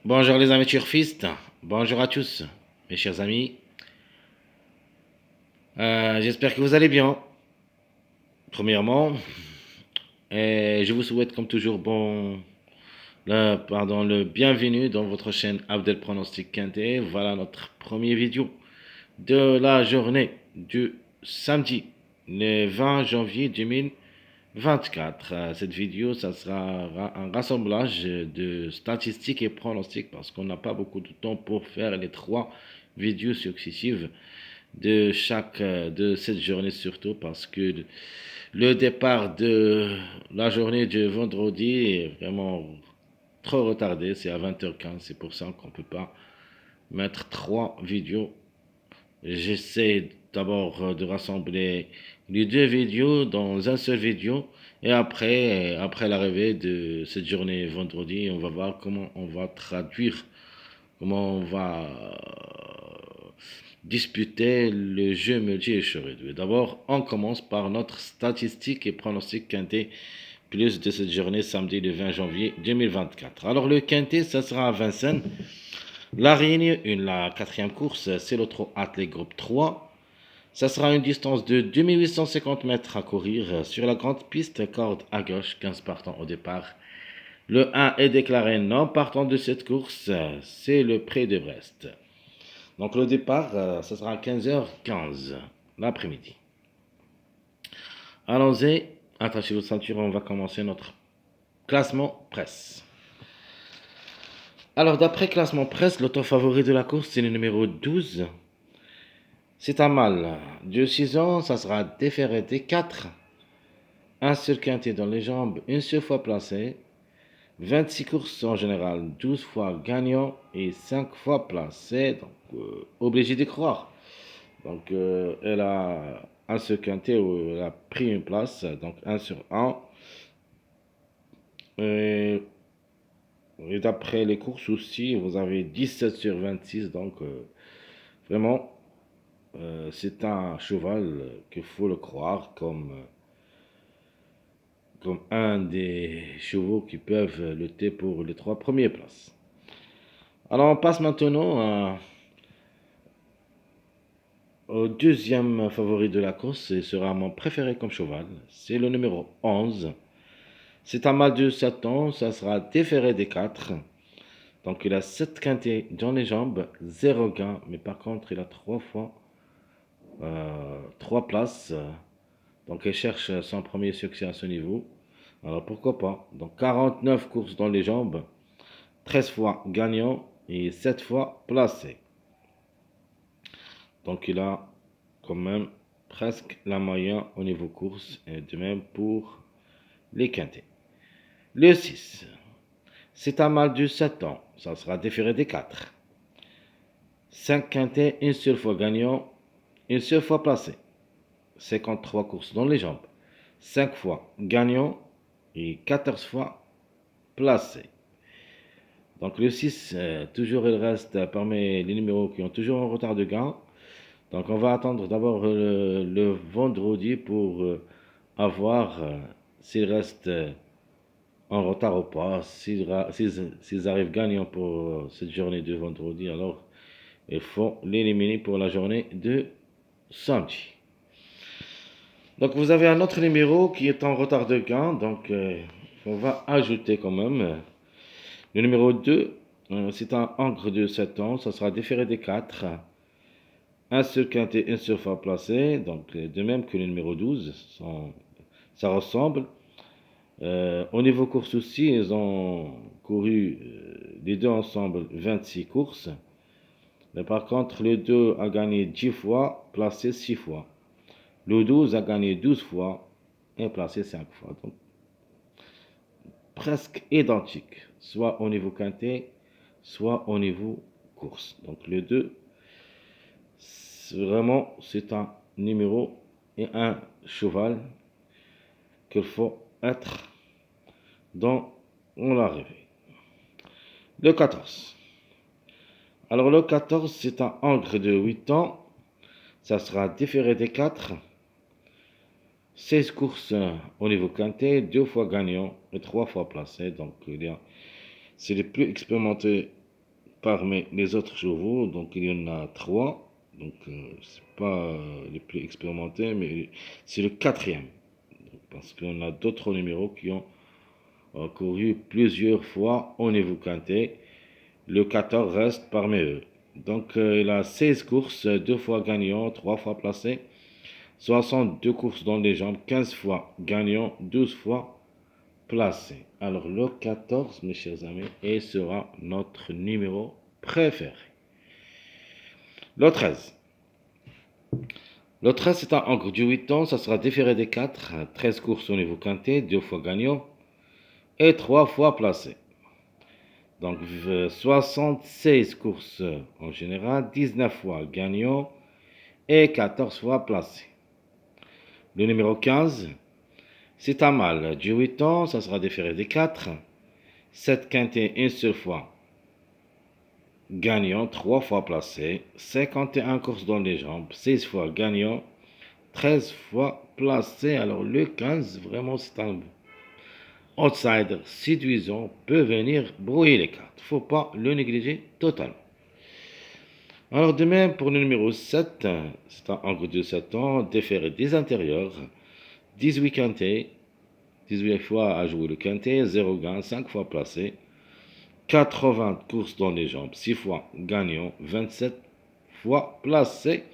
Bonjour les amis turfistes, bonjour à tous mes chers amis. J'espère que vous allez bien. Premièrement, et je vous souhaite comme toujours le bienvenue dans votre chaîne Abdel Pronostic Quintet. Voilà notre première vidéo de la journée du samedi, le 20 janvier 2024. Cette vidéo, ça sera un rassemblage de statistiques et pronostics parce qu'on n'a pas beaucoup de temps pour faire les trois vidéos successives de cette journée, surtout parce que le départ de la journée de vendredi est vraiment trop retardé. C'est à 20h15. C'est pour ça qu'on ne peut pas mettre trois vidéos. J'essaie d'abord de rassembler les deux vidéos dans un seul vidéo. Et après l'arrivée de cette journée vendredi, on va voir comment on va traduire, comment on va disputer le jeu multi-écheué. D'abord, on commence par notre statistique et pronostic quintet plus de cette journée samedi le 20 janvier 2024. Alors le quintet, ça sera à Vincennes. La Réunion 1, la quatrième course, c'est le trot athlé groupe 3. Ça sera une distance de 2850 mètres à courir sur la grande piste, corde à gauche, 15 partants au départ. Le 1 est déclaré non partant de cette course, c'est le Pré de Brest. Donc le départ, ça sera à 15h15 l'après-midi. Allons-y, attachez vos ceintures, on va commencer notre classement presse. Alors d'après classement presse, l'auto favori de la course, c'est le numéro 12. C'est un mâle de 6 ans, ça sera déféré des 4. Un seul quintet dans les jambes, une seule fois placé. 26 courses en général, 12 fois gagnant et 5 fois placé. Donc obligé d'y croire. Donc elle a un seul quintet où elle a pris une place, donc 1 sur 1. Et, et d'après les courses aussi, vous avez 17 sur 26. Donc vraiment, c'est un cheval qu'il faut le croire comme un des chevaux qui peuvent lutter pour les trois premières places. Alors on passe maintenant au deuxième favori de la course, et sera mon préféré comme cheval. C'est le numéro 11. C'est un mâle de 7 ans, ça sera déféré des 4. Donc il a 7 quintets dans les jambes, 0 gain, mais par contre il a 3 fois 3 places. Donc il cherche son premier succès à ce niveau. Alors pourquoi pas. Donc 49 courses dans les jambes, 13 fois gagnant et 7 fois placé. Donc il a quand même presque la moyenne au niveau course et de même pour les quintés. Le 6, c'est un mâle de 7 ans, ça sera déféré des 4. 5 quintés, une seule fois gagnant, une seule fois placé. 53 courses dans les jambes, 5 fois gagnant et 14 fois placé. Donc le 6, toujours il reste parmi les numéros qui ont toujours un retard de gain. Donc on va attendre d'abord le vendredi pour avoir s'il reste en retard ou pas. S'ils arrivent gagnants pour cette journée de vendredi, alors il faut l'éliminer pour la journée de samedi. Donc vous avez un autre numéro qui est en retard de gain, donc on va ajouter quand même. Le numéro 2, c'est un Ancre de 7 ans, ça sera déféré des 4. Un seul quintet, une seule fois placé, donc de même que le numéro 12, ça ressemble. Au niveau course aussi, ils ont couru les deux ensemble 26 courses. Mais par contre, le 2 a gagné 10 fois, placé 6 fois. Le 12 a gagné 12 fois et placé 5 fois. Donc presque identique, soit au niveau quintet, soit au niveau course. Donc le 2, vraiment, c'est un numéro et un cheval qu'il faut être dans l'arrivée. Le 14. Alors le 14, c'est un Ancre de 8 ans. Ça sera déféré des 4. 16 courses au niveau quintet, 2 fois gagnant et 3 fois placé. Donc c'est le plus expérimenté parmi les autres chevaux, donc il y en a 3. Donc c'est pas les plus expérimentés, mais c'est le quatrième. Parce qu'on a d'autres numéros qui ont couru plusieurs fois au niveau quintet. Le 14 reste parmi eux. Donc il a 16 courses, 2 fois gagnant, 3 fois placé. 62 courses dans les jambes, 15 fois gagnant, 12 fois placé. Alors le 14, mes chers amis, et sera notre numéro préféré. Le 13. Le 13, c'est un encre du 8 ans, ça sera différé des 4. 13 courses au niveau quintet, 2 fois gagnant et 3 fois placé. Donc 76 courses en général, 19 fois gagnant et 14 fois placé. Le numéro 15, c'est un mâle du 8 ans, ça sera différé des 4. 7 quintés, une seule fois gagnant, 3 fois placé. 51 courses dans les jambes, 6 fois gagnant, 13 fois placé. Alors le 15, vraiment c'est un outsider séduisant, peut venir brouiller les cartes. Faut pas le négliger totalement. Alors de même pour le numéro 7, c'est un encre de 7 ans, déféré des intérieurs, 18 quintés, 18 fois à jouer le quintet, 0 gain, 5 fois placé, 80 courses dans les jambes, 6 fois gagnant, 27 fois placé.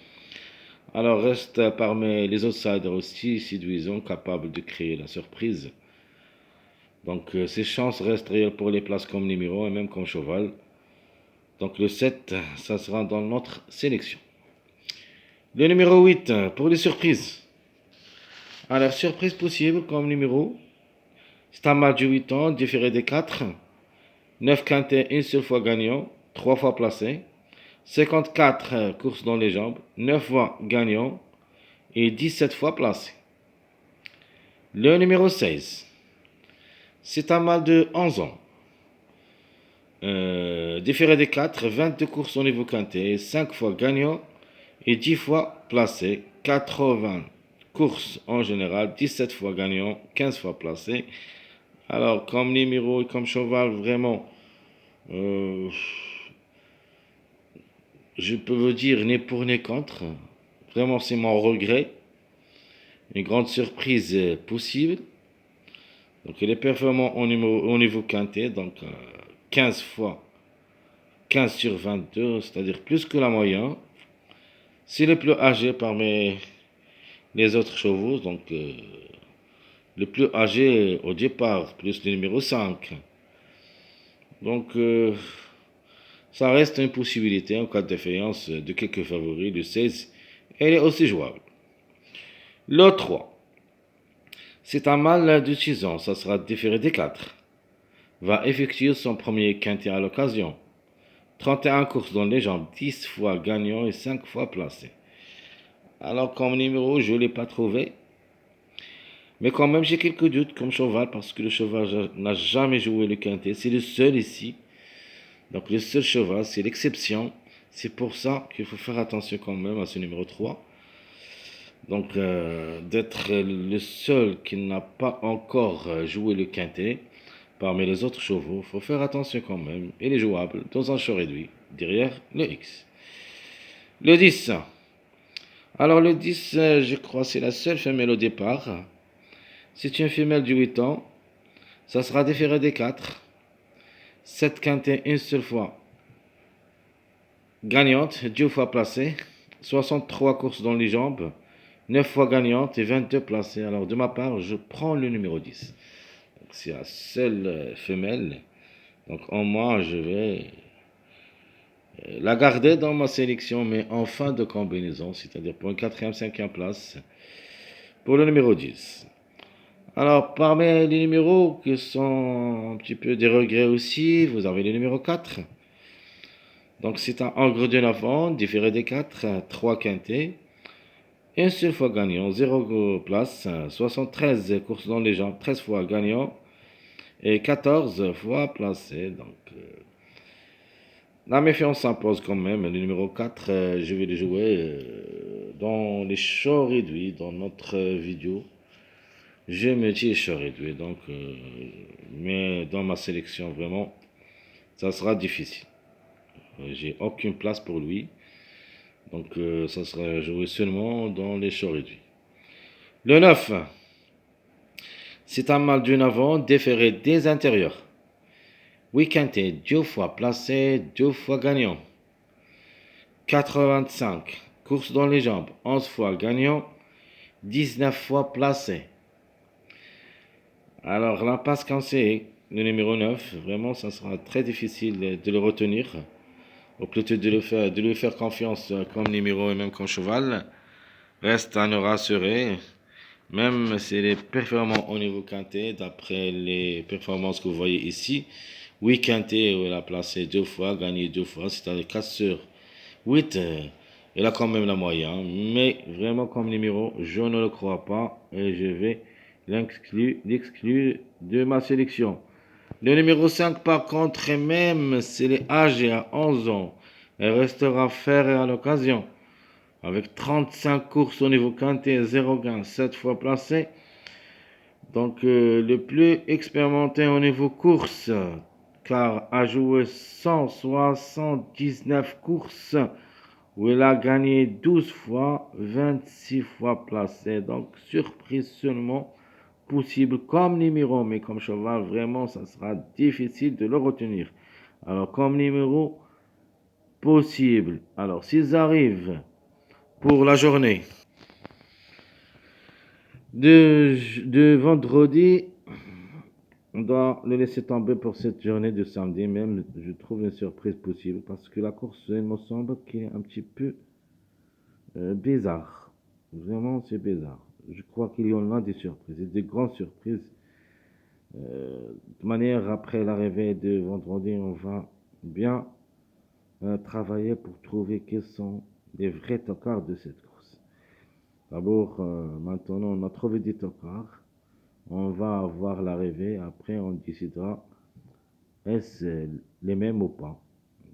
Alors reste parmi les outsiders aussi séduisants, capables de créer la surprise. Donc ses chances restent réelles pour les places comme numéro et même comme cheval. Donc le 7, ça sera dans notre sélection. Le numéro 8, pour les surprises. Alors surprise possible comme numéro, c'est un match de 8 ans, différé des 4. 9 quintets, une seule fois gagnant, 3 fois placé. 54 courses dans les jambes, 9 fois gagnant et 17 fois placé. Le numéro 16, c'est un mâle de 11 ans. Différé des 4, 22 courses au niveau quintet, 5 fois gagnant et 10 fois placé. 80 courses en général, 17 fois gagnant, 15 fois placé. Alors, comme numéro et comme cheval, vraiment, je peux vous dire ni pour ni contre. Vraiment, c'est mon regret. Une grande surprise possible. Donc, il est performant au niveau quintet. Donc, 15 fois 15 sur 22, c'est-à-dire plus que la moyenne. C'est le plus âgé parmi les autres chevaux. Donc, le plus âgé au départ, plus le numéro 5. Donc, ça reste une possibilité en cas de défaillance de quelques favoris. Le 16, elle est aussi jouable. Le 3, c'est un mâle de 6 ans, ça sera différé des 4. Va effectuer son premier quintet à l'occasion. 31 courses dans les jambes, 10 fois gagnant et 5 fois placé. Alors comme numéro, je ne l'ai pas trouvé. Mais quand même, j'ai quelques doutes comme cheval parce que le cheval n'a jamais joué le quintet. C'est le seul ici. Donc le seul cheval, c'est l'exception. C'est pour ça qu'il faut faire attention quand même à ce numéro 3. Donc d'être le seul qui n'a pas encore joué le quintet parmi les autres chevaux, il faut faire attention quand même. Il est jouable dans un champ réduit, derrière le X. Le 10. Alors le 10, je crois, c'est la seule femelle au départ. C'est une femelle de 8 ans. Ça sera différé des 4. 7 quintets une seule fois. Gagnante, 2 fois placée. 63 courses dans les jambes. 9 fois gagnante et 22 placées. Alors de ma part, je prends le numéro 10. C'est la seule femelle. Donc en moi, je vais la garder dans ma sélection, mais en fin de combinaison, c'est-à-dire pour une 4e, 5e place, pour le numéro 10. Alors, parmi les numéros qui sont un petit peu des regrets aussi, vous avez le numéro 4. Donc c'est un engre de 9 ans, différé des 4, 3 quintés. Une seule fois gagnant, 0 place, 73 courses dans les jambes, 13 fois gagnant et 14 fois placé. Donc, la méfiance s'impose quand même. Le numéro 4, je vais le jouer dans les shows réduits, dans notre vidéo. Je me dis show réduit, donc, mais dans ma sélection, vraiment, ça sera difficile. J'ai aucune place pour lui. Donc, ça sera joué seulement dans les choix réduits. Le 9. C'est un mal d'une avant déféré des intérieurs. Oui quinté, 2 fois placé, 2 fois gagnant. 85. Course dans les jambes, 11 fois gagnant, 19 fois placé. Alors, l'impasse conseillée, le numéro 9, vraiment, ça sera très difficile de le retenir. Ou plutôt de lui faire confiance comme numéro et même comme cheval. Reste à nous rassurer. Même s'il est performant au niveau quintet, d'après les performances que vous voyez ici, oui quintet, il a placé 2 fois, gagné 2 fois, c'est-à-dire 4 sur 8. Il a quand même la moyenne, mais vraiment comme numéro, je ne le crois pas et je vais l'exclure de ma sélection. Le numéro 5, par contre, même s'il est âgé à 11 ans, il restera ferré à l'occasion. Avec 35 courses au niveau quintet, 0 gain, 7 fois placé. Donc, le plus expérimenté au niveau course, car a joué 179 courses, où il a gagné 12 fois, 26 fois placé. Donc, surprise seulement possible comme numéro, mais comme cheval, vraiment, ça sera difficile de le retenir. Alors, comme numéro possible. Alors, s'ils arrivent pour la journée de vendredi, on doit le laisser tomber pour cette journée de samedi. Même, je trouve une surprise possible parce que la course, il me semble qu'elle est un petit peu bizarre. Vraiment, c'est bizarre. Je crois qu'il y en a des surprises, et des grandes surprises. De manière, après l'arrivée de vendredi, on va bien travailler pour trouver quels sont les vrais tocards de cette course. D'abord, maintenant, on a trouvé des tocards. On va voir l'arrivée. Après, on décidera est-ce les mêmes ou pas.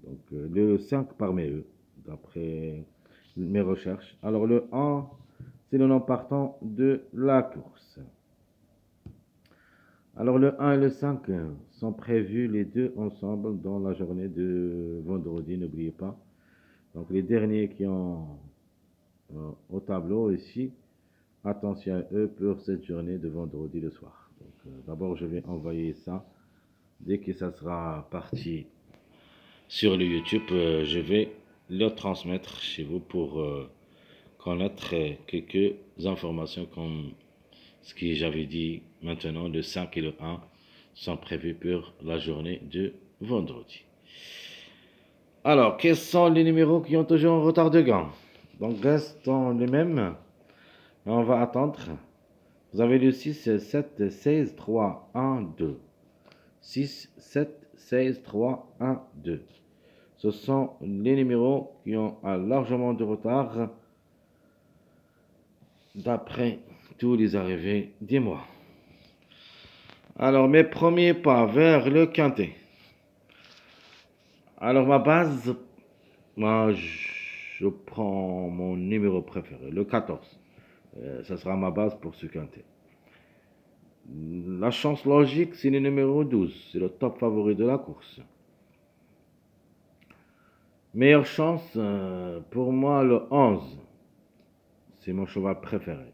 Donc, le 5 parmi eux, d'après mes recherches. Alors, le 1, c'est le nom partant de la course. Alors, le 1 et le 5 sont prévus les deux ensemble dans la journée de vendredi, n'oubliez pas. Donc, les derniers qui ont au tableau ici, attention à eux pour cette journée de vendredi le soir. Donc, d'abord, je vais envoyer ça. Dès que ça sera parti sur le YouTube, je vais le transmettre chez vous pour connaître quelques informations comme ce que j'avais dit maintenant. Le 5 et le 1 sont prévus pour la journée de vendredi. Alors, quels sont les numéros qui ont toujours un retard de gain? Donc, restons les mêmes. On va attendre. Vous avez le 6, 7, 16, 3, 1, 2. 6, 7, 16, 3, 1, 2. Ce sont les numéros qui ont largement de retard d'après tous les arrivées des mois. Alors, mes premiers pas vers le quintet. Alors, ma base, moi, je prends mon numéro préféré, le 14. Ça sera ma base pour ce quintet. La chance logique, c'est le numéro 12. C'est le top favori de la course. Meilleure chance, pour moi, le 11. C'est mon cheval préféré.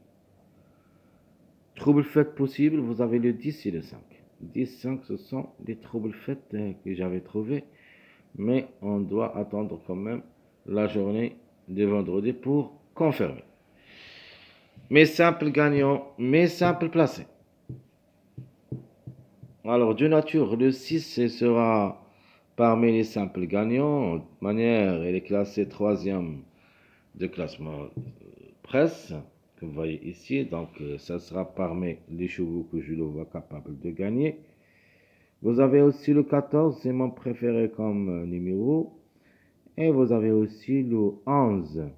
Trouble faites possible, vous avez le 10 et le 5. 10, 5, ce sont les troubles faites que j'avais trouvés. Mais on doit attendre quand même la journée de vendredi pour confirmer. Mes simples gagnants, mes simples placés. Alors, de nature, le 6 sera parmi les simples gagnants. De manière, il est classé 3e de classement presse, que vous voyez ici. Donc, ça sera parmi les chevaux que je le vois capable de gagner. Vous avez aussi le 14, c'est mon préféré comme numéro. Et vous avez aussi le 11,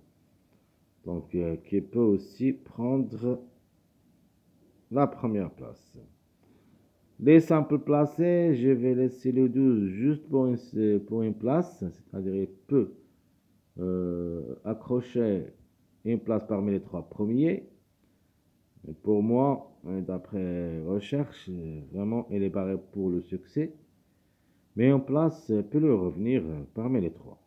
donc qui peut aussi prendre la première place. Les simples placés, je vais laisser le 12 juste pour une place, c'est-à-dire il peut accrocher une place parmi les 3 premiers. Et pour moi, d'après recherche, vraiment, il est barré pour le succès. Mais en place peut le revenir parmi les 3.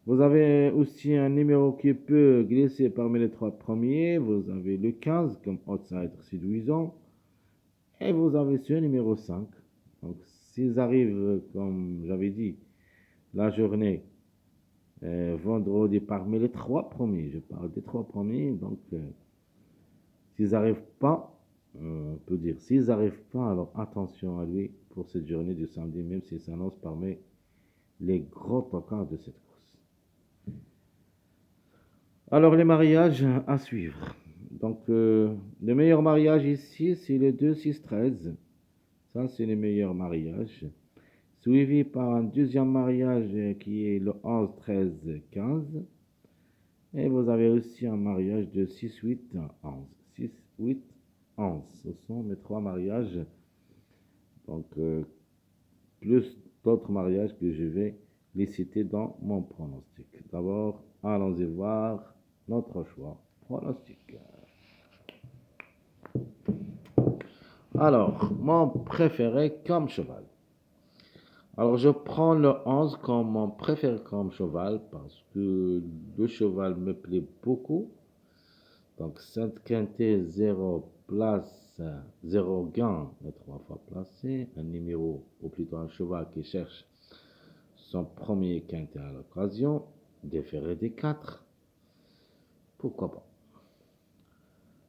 Vous avez aussi un numéro qui peut glisser parmi les trois premiers. Vous avez le 15 comme outsider séduisant. Et vous avez ce numéro 5. Donc, s'ils arrivent, comme j'avais dit, la journée, vendredi parmi les trois premiers, je parle des trois premiers, donc s'ils n'arrivent pas, on peut dire, s'ils n'arrivent pas, alors attention à lui pour cette journée du samedi, même s'il s'annonce parmi les gros tocards de cette course. Alors, les mariages à suivre. Donc, le meilleur mariage ici, c'est le 2, 6, 13. Ça, c'est le meilleur mariage. Suivi par un deuxième mariage qui est le 11, 13, 15. Et vous avez aussi un mariage de 6, 8, 11. 6, 8, 11. Ce sont mes trois mariages. Donc, plus d'autres mariages que je vais les citer dans mon pronostic. D'abord, allons-y voir notre choix pronostic. Alors, mon préféré comme cheval. Alors, je prends le 11 comme mon préféré comme cheval parce que le cheval me plaît beaucoup. Donc, 7 quintet, 0 place, 0 gain, les trois fois placé. Un numéro, ou plutôt un cheval qui cherche son premier quintet à l'occasion. Déféré des 4. Pourquoi pas?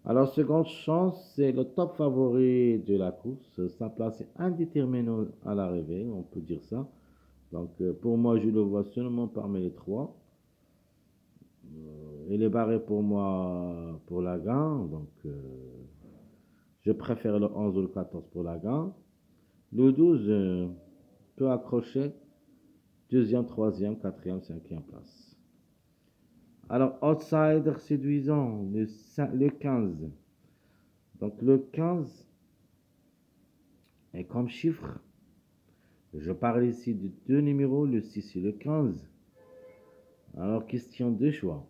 Alors, seconde chance, c'est le top favori de la course. Sa place est indéterminée à l'arrivée, on peut dire ça. Donc, pour moi, je le vois seulement parmi les trois. Il est barré pour moi pour la gain. Donc, je préfère le 11 ou le 14 pour la gain. Le 12 peut accrocher deuxième, troisième, quatrième, cinquième place. Alors, outsider séduisant, le 15. Donc, le 15 est comme chiffre. Je parle ici de deux numéros, le 6 et le 15. Alors, question de choix,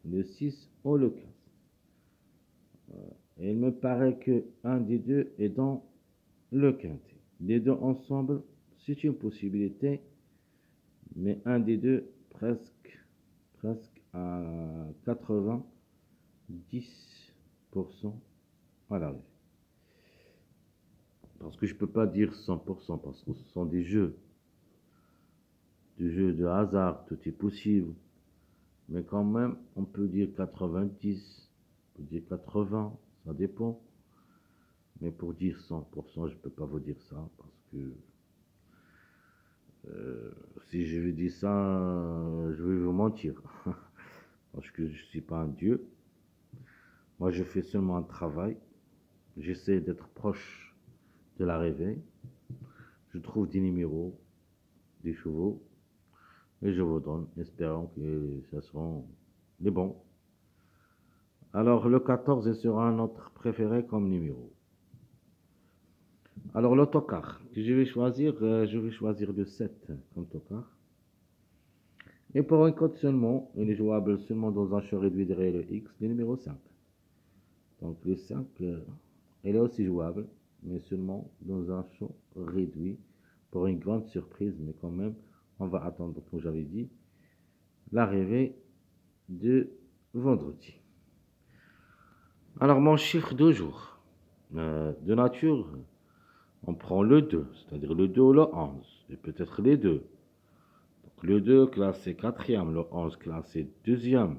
le 6 ou le 15. Et il me paraît que un des deux est dans le quintet. Les deux ensemble, c'est une possibilité, mais un des deux presque à 90% à l'arrivée. Parce que je ne peux pas dire 100% parce que ce sont des jeux de hasard, tout est possible. Mais quand même, on peut dire 90, on peut dire 80, ça dépend. Mais pour dire 100%, je ne peux pas vous dire ça parce que si je vous dis ça, je vais vous mentir. Parce que je ne suis pas un dieu. Moi, je fais seulement un travail. J'essaie d'être proche de l'arrivée. Je trouve des numéros, des chevaux, et je vous donne, espérant que ce seront les bons. Alors, le 14 sera notre préféré comme numéro. Alors, l'autocar que je vais choisir le 7 comme autocar. Et pour un code seulement, il est jouable seulement dans un show réduit derrière le X, le numéro 5. Donc, le 5, il est aussi jouable, mais seulement dans un show réduit pour une grande surprise, mais quand même, on va attendre, comme j'avais dit, l'arrivée de vendredi. Alors, mon chiffre de jour, de nature, on prend le 2, c'est-à-dire le 2 ou le 11, et peut-être les deux. Donc, le 2 classé quatrième, le 11 classé deuxième.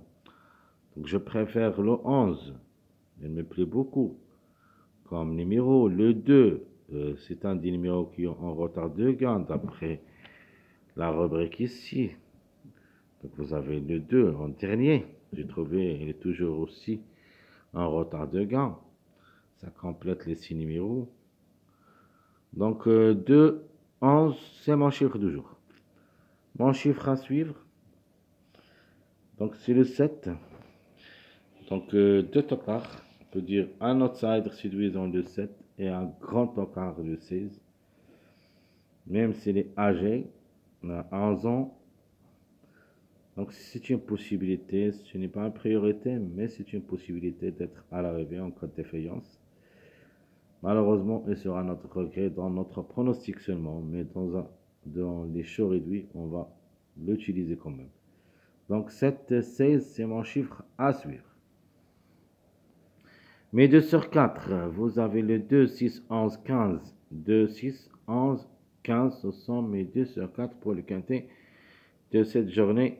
Donc, je préfère le 11, il me plaît beaucoup. Comme numéro, le 2, c'est un des numéros qui ont en retard de gain d'après la rubrique ici. Donc, vous avez le 2 en dernier. J'ai trouvé, il est toujours aussi en retard de gain. Ça complète les 6 numéros. Donc, 2, 11, c'est mon chiffre du jour. Mon chiffre à suivre, donc c'est le 7. Donc, deux tocards, on peut dire un outsider séduisant le 7 et un grand tocard le 16. Même s'il est âgé, on a 11 ans. Donc, c'est une possibilité, ce n'est pas une priorité, mais c'est une possibilité d'être à l'arrivée en cas de défaillance. Malheureusement, il sera notre regret dans notre pronostic seulement, mais dans les shows réduits, on va l'utiliser quand même. Donc 7, 16, c'est mon chiffre à suivre. Mes 2 sur 4, vous avez le 2, 6, 11, 15. 2, 6, 11, 15, ce sont mes 2 sur 4 pour le quintet de cette journée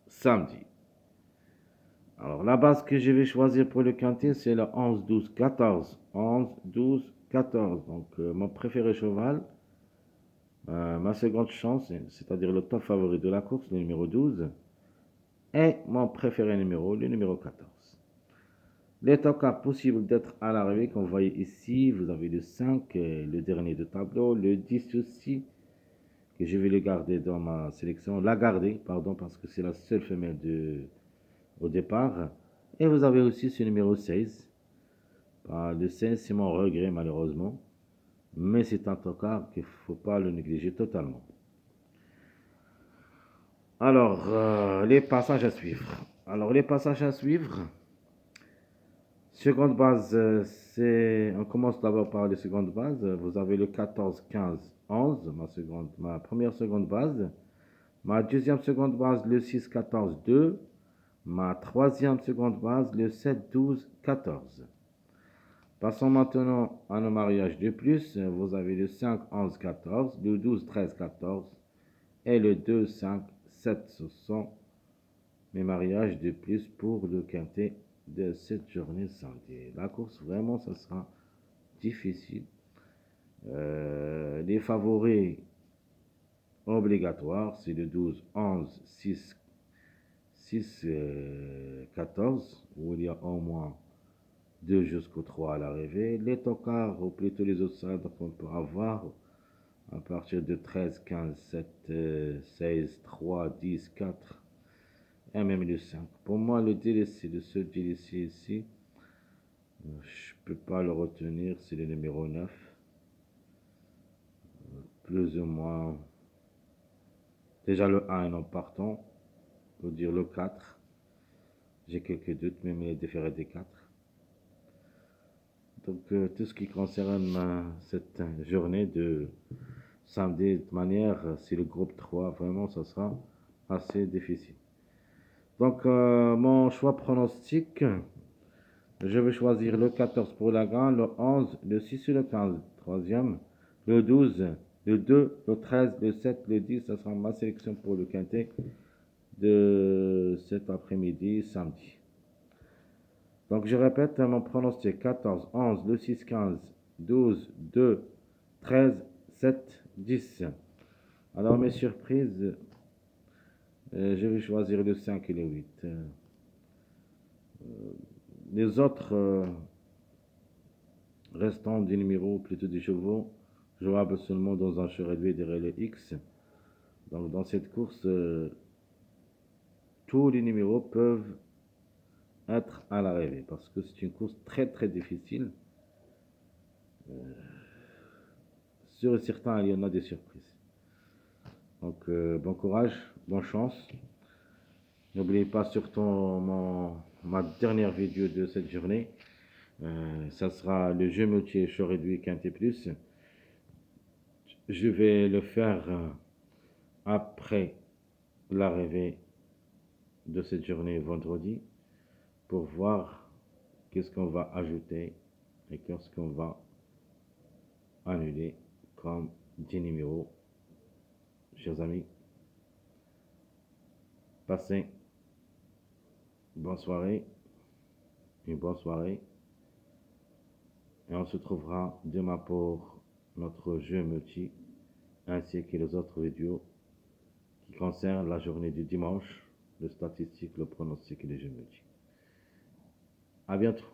samedi. Alors la base que je vais choisir pour le quintet, c'est le 11, 12, 14. 11, 12, 14. Donc mon préféré cheval, ma seconde chance, c'est-à-dire le top favori de la course, le numéro 12. Et mon préféré numéro, le numéro 14. Les tocards possibles d'être à l'arrivée, comme vous voyez ici, vous avez le 5, le dernier de tableau, le 10 aussi, que je vais le garder dans ma sélection, la garder, pardon, parce que c'est la seule femelle au départ. Et vous avez aussi ce numéro 16. Le 16, c'est mon regret malheureusement, mais c'est un tocard qu'il ne faut pas le négliger totalement. Alors, les passages à suivre. Seconde base, on commence d'abord par les secondes bases. Vous avez le 14, 15, 11, ma première seconde base. Ma deuxième seconde base, le 6, 14, 2. Ma troisième seconde base, le 7, 12, 14. Passons maintenant à nos mariages de plus. Vous avez le 5, 11, 14, le 12, 13, 14 et le 2, 5, 7. Ce sont mes mariages de plus pour le quintet de cette journée samedi. La course, vraiment, ça sera difficile. Les favoris obligatoires, c'est le 12, 11, 6, 6, 14, où il y a au moins 2 jusqu'au 3 à l'arrivée. Les tocards, ou plutôt les outsiders qu'on peut avoir, à partir de 13, 15, 7, 16, 3, 10, 4, et même le 5. Pour moi, le délaissé, le seul délaissé ici, je peux pas le retenir, c'est le numéro 9. Plus ou moins. Déjà le 1 en partant. Pour dire le 4. J'ai quelques doutes, même il est différé des 4. Donc tout ce qui concerne cette journée de samedi, de manière, c'est le groupe 3. Vraiment, ça sera assez difficile. Donc mon choix pronostic. Je vais choisir le 14 pour la grande, le 11, le 6 et le 15, troisième, le 12, le 2, le 13, le 7, le 10, ce sera ma sélection pour le quintet de cet après-midi, samedi. Donc je répète mon pronostic 14, 11, le 6, 15, 12, 2, 13, 7, 10. Alors mes surprises, je vais choisir le 5 et le 8. Les autres restant des numéros, plutôt des chevaux, jouables seulement dans un jeu réduit des relais X. Donc dans cette course, tous les numéros peuvent être à l'arrivée parce que c'est une course très très difficile. Sur certains, il y en a des surprises. Donc bon courage, bonne chance. N'oubliez pas surtout ma dernière vidéo de cette journée. Ça sera le jeu multi jeu réduit Quintet Plus. Je vais le faire après l'arrivée de cette journée vendredi pour voir qu'est-ce qu'on va ajouter et qu'est-ce qu'on va annuler comme 10 numéros. Chers amis, passez une bonne soirée et on se trouvera demain pour notre jeu multi ainsi que les autres vidéos qui concernent la journée du dimanche, le statistique, le pronostic et les jeux multi. À bientôt.